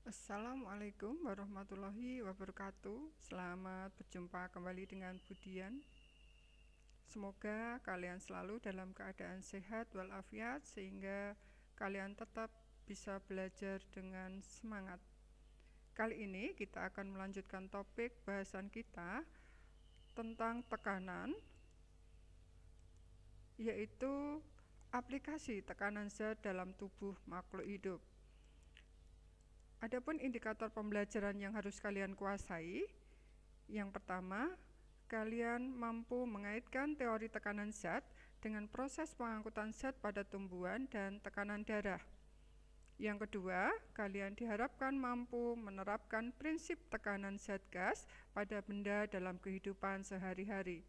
Assalamualaikum warahmatullahi wabarakatuh. Selamat berjumpa kembali dengan Budian. Semoga kalian selalu dalam keadaan sehat walafiat sehingga kalian tetap bisa belajar dengan semangat. Kali ini kita akan melanjutkan topik bahasan kita tentang tekanan, yaitu aplikasi tekanan zat dalam tubuh makhluk hidup. Adapun indikator pembelajaran yang harus kalian kuasai, yang pertama, kalian mampu mengaitkan teori tekanan zat dengan proses pengangkutan zat pada tumbuhan dan tekanan darah. Yang kedua, kalian diharapkan mampu menerapkan prinsip tekanan zat gas pada benda dalam kehidupan sehari-hari.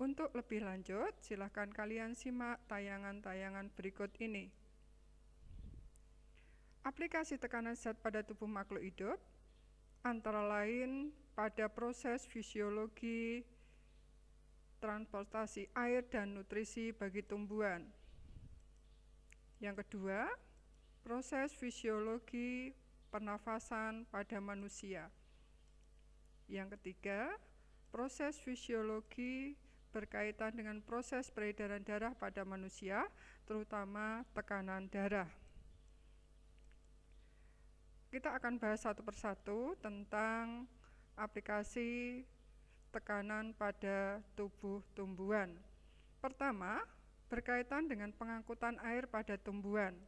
Untuk lebih lanjut, silakan kalian simak tayangan-tayangan berikut ini. Aplikasi tekanan zat pada tubuh makhluk hidup antara lain pada proses fisiologi, transportasi air dan nutrisi bagi tumbuhan. Yang kedua, proses fisiologi pernafasan pada manusia. Yang ketiga, proses fisiologi berkaitan dengan proses peredaran darah pada manusia, terutama tekanan darah. Kita akan bahas satu persatu tentang aplikasi tekanan pada tubuh tumbuhan. Pertama, berkaitan dengan pengangkutan air pada tumbuhan.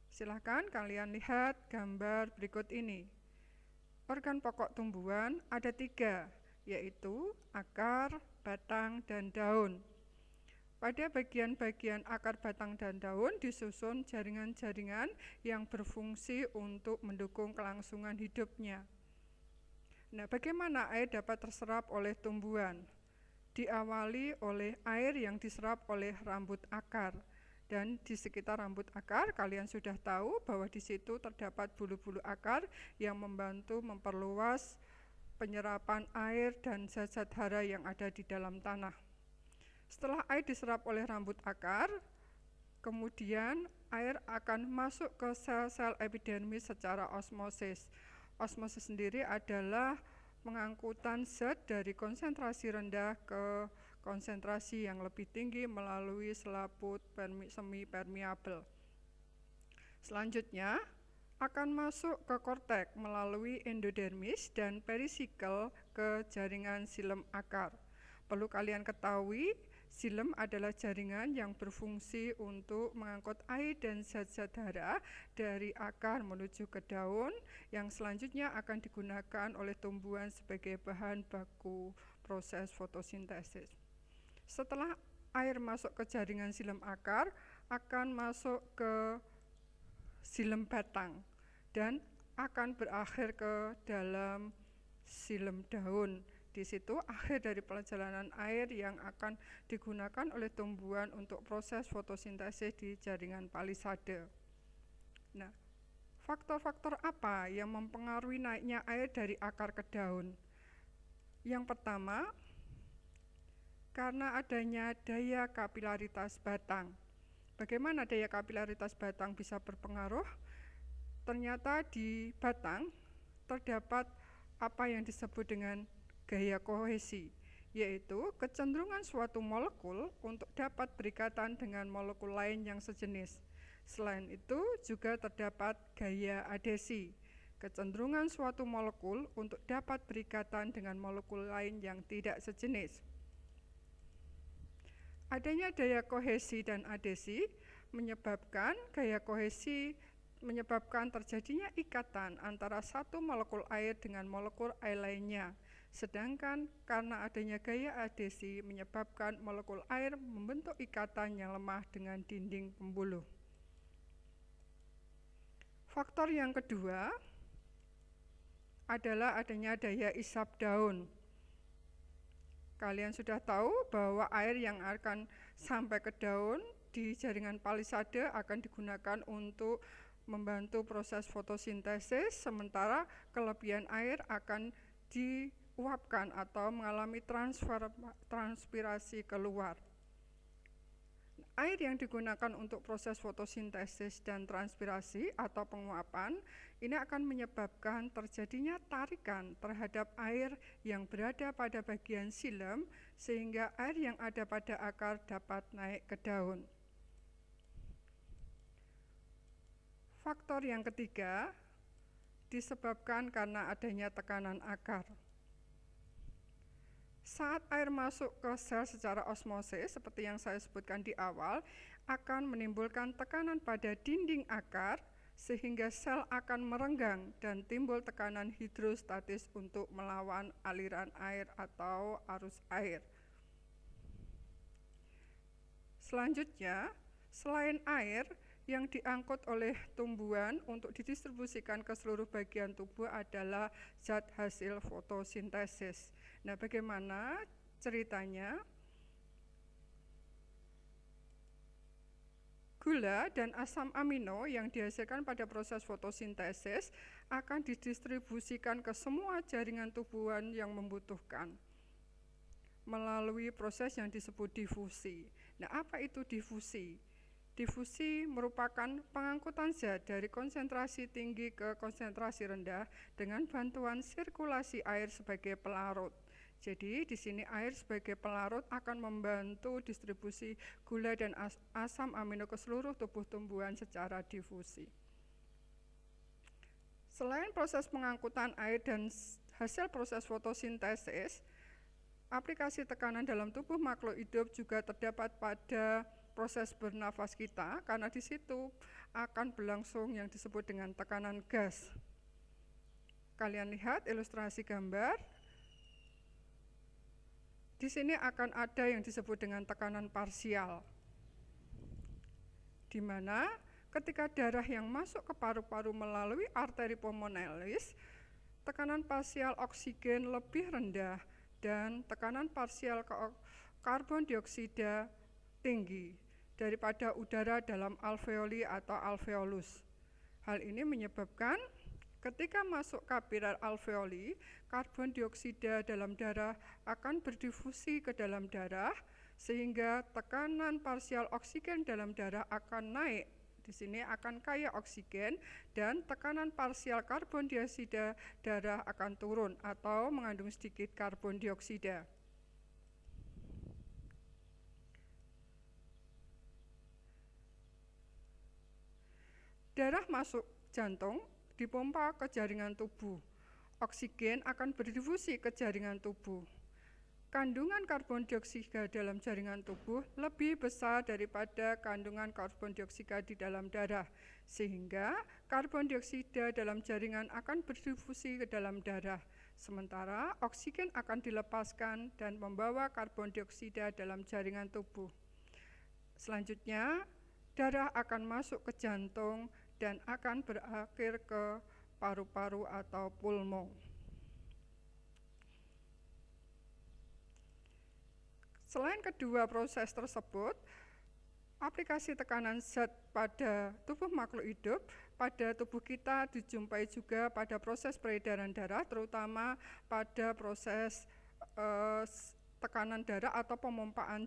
Silahkan kalian lihat gambar berikut ini. Organ pokok tumbuhan ada 3, yaitu akar, batang, dan daun. Pada bagian-bagian akar, batang, dan daun disusun jaringan-jaringan yang berfungsi untuk mendukung kelangsungan hidupnya. Nah, bagaimana air dapat terserap oleh tumbuhan? Diawali oleh air yang diserap oleh rambut akar. Dan di sekitar rambut akar, kalian sudah tahu bahwa di situ terdapat bulu-bulu akar yang membantu memperluas penyerapan air dan zat-zat hara yang ada di dalam tanah. Setelah air diserap oleh rambut akar, kemudian air akan masuk ke sel-sel epidermis secara osmosis. Osmosis sendiri adalah pengangkutan zat dari konsentrasi rendah ke konsentrasi yang lebih tinggi melalui selaput semi-permeabel. Selanjutnya akan masuk ke kortek melalui endodermis dan perisikel ke jaringan xilem akar. Perlu kalian ketahui, xilem adalah jaringan yang berfungsi untuk mengangkut air dan zat-zat hara dari akar menuju ke daun yang selanjutnya akan digunakan oleh tumbuhan sebagai bahan baku proses fotosintesis. Setelah air masuk ke jaringan xilem akar, akan masuk ke xilem batang dan akan berakhir ke dalam xilem daun. Di situ akhir dari perjalanan air yang akan digunakan oleh tumbuhan untuk proses fotosintesis di jaringan palisade. Nah, faktor-faktor apa yang mempengaruhi naiknya air dari akar ke daun? Yang pertama, karena adanya daya kapilaritas batang. Bagaimana daya kapilaritas batang bisa berpengaruh? Ternyata di batang terdapat apa yang disebut dengan gaya kohesi, yaitu kecenderungan suatu molekul untuk dapat berikatan dengan molekul lain yang sejenis. Selain itu juga terdapat gaya adhesi, kecenderungan suatu molekul untuk dapat berikatan dengan molekul lain yang tidak sejenis. Adanya daya kohesi dan adhesi menyebabkan terjadinya ikatan antara satu molekul air dengan molekul air lainnya. Sedangkan karena adanya gaya adhesi menyebabkan molekul air membentuk ikatan yang lemah dengan dinding pembuluh. Faktor yang kedua adalah adanya daya isap daun. Kalian sudah tahu bahwa air yang akan sampai ke daun di jaringan palisade akan digunakan untuk membantu proses fotosintesis, sementara kelebihan air akan diuapkan atau mengalami transpirasi keluar. Air yang digunakan untuk proses fotosintesis dan transpirasi atau penguapan ini akan menyebabkan terjadinya tarikan terhadap air yang berada pada bagian xilem sehingga air yang ada pada akar dapat naik ke daun. Faktor yang ketiga disebabkan karena adanya tekanan akar. Saat air masuk ke sel secara osmosis, seperti yang saya sebutkan di awal, akan menimbulkan tekanan pada dinding akar, sehingga sel akan merenggang dan timbul tekanan hidrostatis untuk melawan aliran air atau arus air. Selanjutnya, selain air, yang diangkut oleh tumbuhan untuk didistribusikan ke seluruh bagian tubuh adalah zat hasil fotosintesis. Nah, bagaimana ceritanya? Gula dan asam amino yang dihasilkan pada proses fotosintesis akan didistribusikan ke semua jaringan tubuhan yang membutuhkan melalui proses yang disebut difusi. Nah, apa itu difusi? Difusi merupakan pengangkutan zat dari konsentrasi tinggi ke konsentrasi rendah dengan bantuan sirkulasi air sebagai pelarut. Jadi di sini air sebagai pelarut akan membantu distribusi gula dan asam amino ke seluruh tubuh tumbuhan secara difusi. Selain proses pengangkutan air dan hasil proses fotosintesis, aplikasi tekanan dalam tubuh makhluk hidup juga terdapat pada proses bernafas kita, karena di situ akan berlangsung yang disebut dengan tekanan gas. Kalian lihat ilustrasi gambar. Di sini akan ada yang disebut dengan tekanan parsial, di mana ketika darah yang masuk ke paru-paru melalui arteri pulmonalis, tekanan parsial oksigen lebih rendah dan tekanan parsial karbon dioksida tinggi daripada udara dalam alveoli atau alveolus. Hal ini menyebabkan ketika masuk kapilar alveoli, karbon dioksida dalam darah akan berdifusi ke dalam darah sehingga tekanan parsial oksigen dalam darah akan naik. Di sini akan kaya oksigen dan tekanan parsial karbon dioksida darah akan turun atau mengandung sedikit karbon dioksida. Darah masuk jantung dipompa ke jaringan tubuh. Oksigen akan berdifusi ke jaringan tubuh. Kandungan karbon dioksida dalam jaringan tubuh lebih besar daripada kandungan karbon dioksida di dalam darah, sehingga karbon dioksida dalam jaringan akan berdifusi ke dalam darah. Sementara oksigen akan dilepaskan dan membawa karbon dioksida dalam jaringan tubuh. Selanjutnya, darah akan masuk ke jantung dan akan berakhir ke paru-paru atau pulmo. Selain kedua proses tersebut, aplikasi tekanan zat pada tubuh makhluk hidup pada tubuh kita dijumpai juga pada proses peredaran darah, terutama pada proses tekanan darah atau pemompaan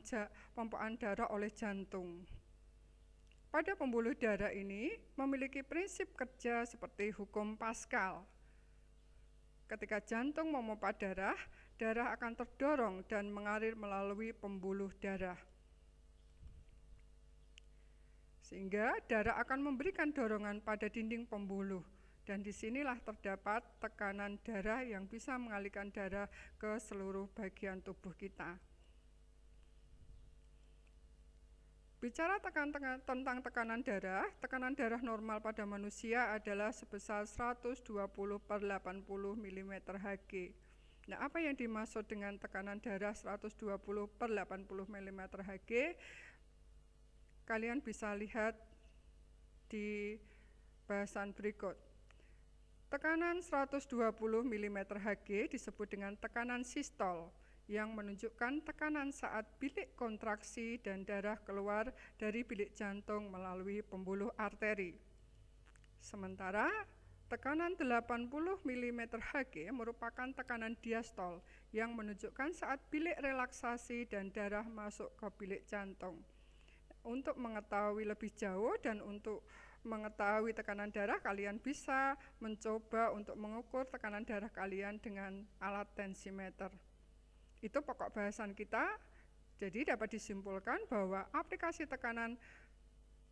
darah oleh jantung. Pada pembuluh darah ini memiliki prinsip kerja seperti hukum Pascal. Ketika jantung memompa darah, darah akan terdorong dan mengalir melalui pembuluh darah. Sehingga darah akan memberikan dorongan pada dinding pembuluh. Dan disinilah terdapat tekanan darah yang bisa mengalirkan darah ke seluruh bagian tubuh kita. Bicara tentang tekanan darah normal pada manusia adalah sebesar 120/80 mm/Hg. Nah, apa yang dimaksud dengan tekanan darah 120/80 mm/Hg? Kalian bisa lihat di bahasan berikut. Tekanan 120 mm/Hg disebut dengan tekanan sistol, yang menunjukkan tekanan saat bilik kontraksi dan darah keluar dari bilik jantung melalui pembuluh arteri. Sementara tekanan 80 mm/Hg merupakan tekanan diastol yang menunjukkan saat bilik relaksasi dan darah masuk ke bilik jantung. Untuk mengetahui lebih jauh dan untuk mengetahui tekanan darah, kalian bisa mencoba untuk mengukur tekanan darah kalian dengan alat tensimeter. Itu pokok bahasan kita. Jadi dapat disimpulkan bahwa aplikasi tekanan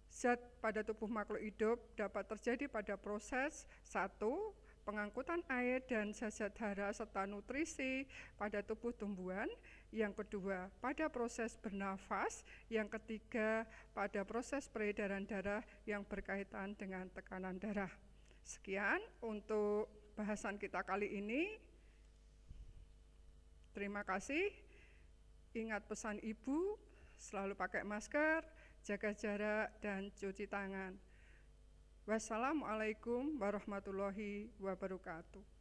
zat pada tubuh makhluk hidup dapat terjadi pada proses 1. Pengangkutan air dan zat-zat hara serta nutrisi pada tubuh tumbuhan. Yang kedua, pada proses bernafas. Yang ketiga, pada proses peredaran darah yang berkaitan dengan tekanan darah. Sekian untuk bahasan kita kali ini. Terima kasih. Ingat pesan Ibu, selalu pakai masker, jaga jarak, dan cuci tangan. Wassalamualaikum warahmatullahi wabarakatuh.